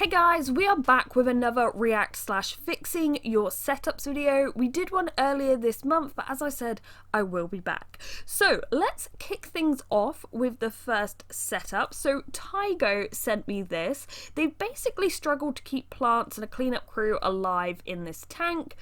Guys, we are back with another react / fixing your setups video. We did one earlier this month, but as I said, I will be back. So let's kick things off with the first setup. So Taigo sent me this. They've basically struggled to keep plants and a cleanup crew alive in this tank.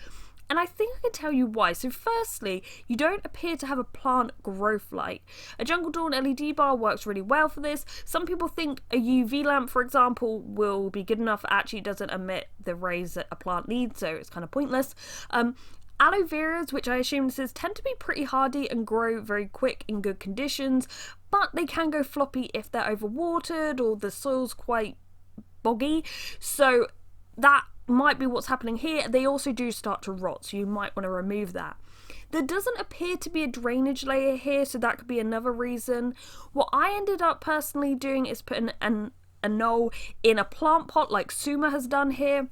And I think I can tell you why. So firstly, you don't appear to have a plant growth light. A Jungle Dawn LED bar works really well for this. Some people think a UV lamp, for example, will be good enough. Actually, it doesn't emit the rays that a plant needs, so it's kind of pointless. Aloe veras, which I assume this is, tend to be pretty hardy and grow very quick in good conditions, but they can go floppy if they're overwatered or the soil's quite boggy. So that might be what's happening here. They also do start to rot, so you might want to remove that. There doesn't appear to be a drainage layer here, so that could be another reason. What I ended up personally doing is putting a knoll in a plant pot like Suma has done here.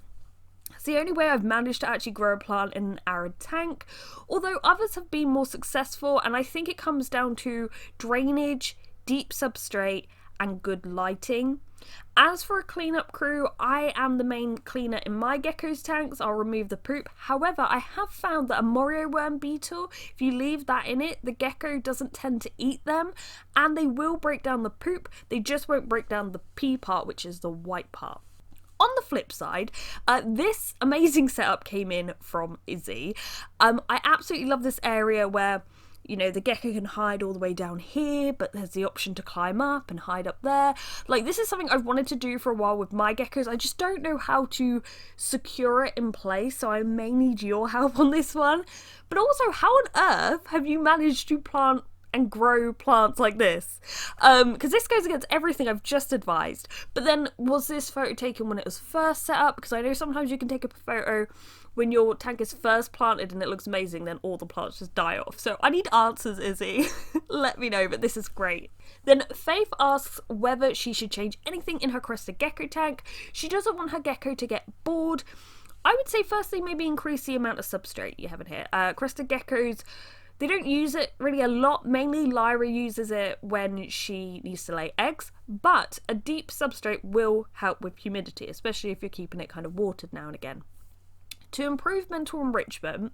It's the only way I've managed to actually grow a plant in an arid tank, although others have been more successful, and I think it comes down to drainage, deep substrate, and good lighting. As for a cleanup crew, I am the main cleaner in my gecko's tanks. I'll remove the poop. However, I have found that a Morio worm beetle, if you leave that in it, the gecko doesn't tend to eat them, and they will break down the poop. They just won't break down the pee part, which is the white part. On the flip side, this amazing setup came in from Izzy. I absolutely love this area where, you know, the gecko can hide all the way down here, but there's the option to climb up and hide up there. Like, this is something I've wanted to do for a while with my geckos. I just don't know how to secure it in place, so I may need your help on this one. But also, how on earth have you managed to plant and grow plants like this? Because this goes against everything I've just advised. But then, was this photo taken when it was first set up? Because I know sometimes you can take a photo when your tank is first planted and it looks amazing, then all the plants just die off. So I need answers, Izzy. Let me know, but this is great. Then Faith asks whether she should change anything in her Crested Gecko tank. She doesn't want her gecko to get bored. I would say firstly maybe increase the amount of substrate you have in here. Crested Geckos, they don't use it really a lot. Mainly Lyra uses it when she needs to lay eggs, but a deep substrate will help with humidity, especially if you're keeping it kind of watered now and again. To improve mental enrichment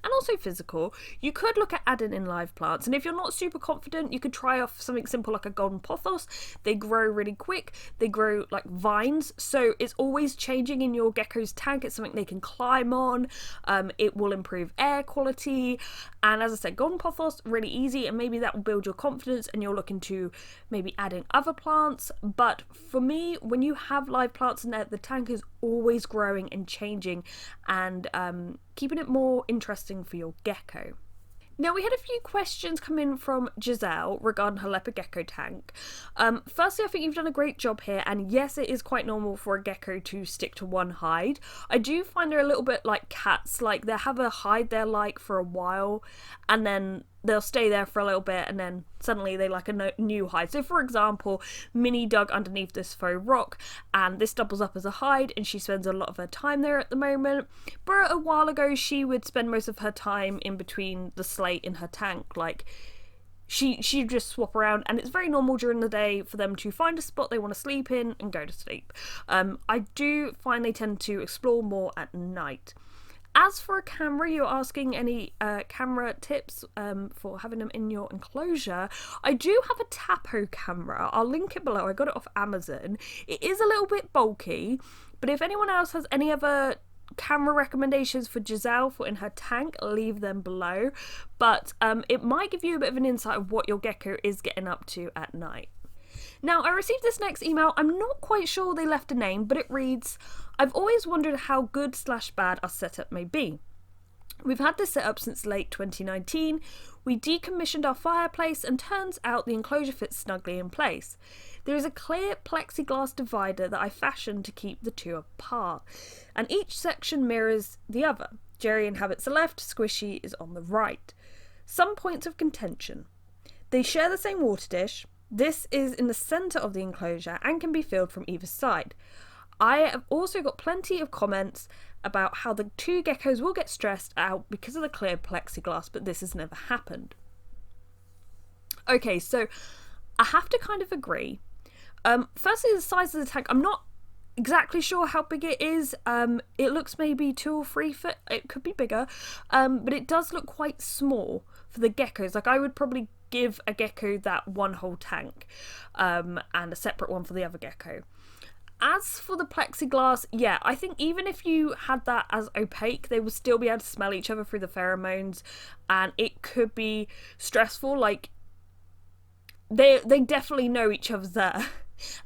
and also physical, you could look at adding in live plants, and if you're not super confident, you could try off something simple like a golden pothos. They grow really quick, they grow like vines, so it's always changing in your gecko's tank. It's something they can climb on. It will improve air quality, and as I said, golden pothos, really easy, and maybe that will build your confidence and you're looking to maybe add in other plants. But for me, when you have live plants in there, the tank is always growing and changing, and keeping it more interesting for your gecko. Now, we had a few questions come in from Jazelle regarding her Leopard gecko tank. Firstly, I think you've done a great job here, and yes, it is quite normal for a gecko to stick to one hide. I do find they're a little bit like cats, like they have a hide they're like for a while, and then they'll stay there for a little bit, and then suddenly they like a new hide. So for example, Minnie dug underneath this faux rock, and this doubles up as a hide, and she spends a lot of her time there at the moment. But a while ago, she would spend most of her time in between the slate in her tank. Like, she'd just swap around, and it's very normal during the day for them to find a spot they want to sleep in and go to sleep. I do find they tend to explore more at night. As for a camera, you're asking any camera tips for having them in your enclosure. I do have a Tapo camera. I'll link it below. I got it off Amazon. It is a little bit bulky, but if anyone else has any other camera recommendations for Jazelle for in her tank, leave them below. But it might give you a bit of an insight of what your gecko is getting up to at night. Now, I received this next email. I'm not quite sure they left a name, but it reads, I've always wondered how good / bad our setup may be. We've had this setup since late 2019. We decommissioned our fireplace, and turns out the enclosure fits snugly in place. There is a clear plexiglass divider that I fashioned to keep the two apart, and each section mirrors the other. Jerry inhabits the left, Squishy is on the right. Some points of contention. They share the same water dish. This is in the centre of the enclosure and can be filled from either side. I have also got plenty of comments about how the two geckos will get stressed out because of the clear plexiglass, but this has never happened. Okay, so I have to kind of agree. Firstly, the size of the tank, I'm not exactly sure how big it is. It looks maybe 2 or 3 foot. It could be bigger, but it does look quite small for the geckos. Like, I would probably give a gecko that one whole tank, and a separate one for the other gecko. As for the plexiglass, yeah, I think even if you had that as opaque, they would still be able to smell each other through the pheromones, and it could be stressful. Like, they definitely know each other's there.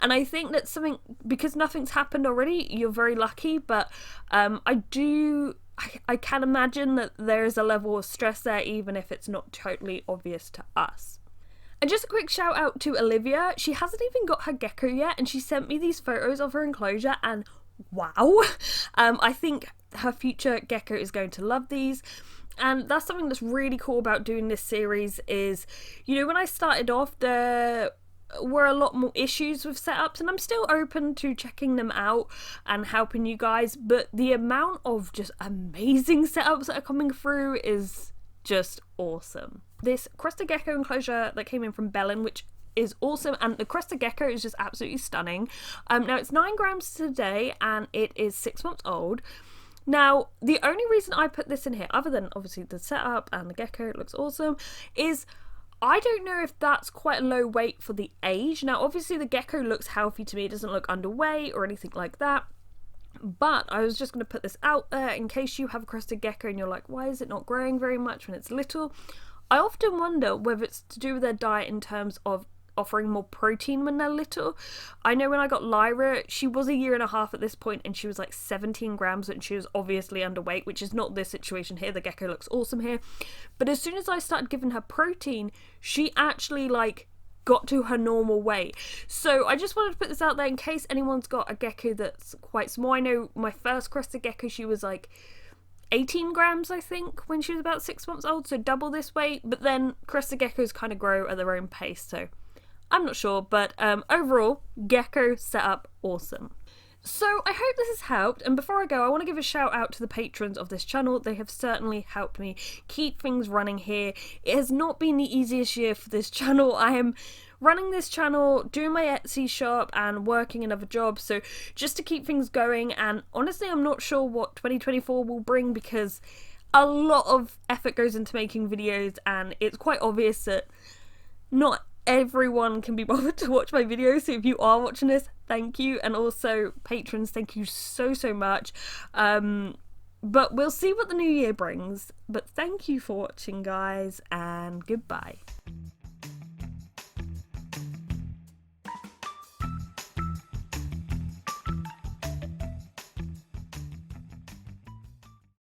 And I think that's something, because nothing's happened already, you're very lucky, but I can imagine that there is a level of stress there, even if it's not totally obvious to us. And just a quick shout out to Olivia. She hasn't even got her gecko yet, and she sent me these photos of her enclosure, and wow. I think her future gecko is going to love these. And that's something that's really cool about doing this series is, you know, when I started off, there were a lot more issues with setups, and I'm still open to checking them out and helping you guys, but the amount of just amazing setups that are coming through is just awesome. This Crust Gecko enclosure that came in from Bellin, which is awesome, and the Crust Gecko is just absolutely stunning. Now it's 9 grams today, and it is 6 months old. Now, the only reason I put this in here, other than obviously the setup and the gecko, it looks awesome, is I don't know if that's quite a low weight for the age. Now, obviously the gecko looks healthy to me, it doesn't look underweight or anything like that. But I was just going to put this out there in case you have a crested gecko and you're like, why is it not growing very much when it's little? I often wonder whether it's to do with their diet in terms of offering more protein when they're little. I know when I got Lyra, she was 1.5 years at this point, and she was like 17 grams, and she was obviously underweight, which is not this situation here. The gecko looks awesome here. But as soon as I started giving her protein, she actually like got to her normal weight. So I just wanted to put this out there in case anyone's got a gecko that's quite small. I know my first crested gecko, she was like 18 grams, I think, when she was about 6 months old, so double this weight. But then crested geckos kind of grow at their own pace, so I'm not sure. But overall, gecko setup awesome. So I hope this has helped, and before I go, I want to give a shout out to the patrons of this channel. They have certainly helped me keep things running here. It has not been the easiest year for this channel. I am running this channel, doing my Etsy shop, and working another job, so just to keep things going. And honestly, I'm not sure what 2024 will bring, because a lot of effort goes into making videos, and it's quite obvious that not everyone can be bothered to watch my videos. So if you are watching this, thank you, and also patrons, thank you so much. But we'll see what the new year brings. But thank you for watching, guys, and goodbye.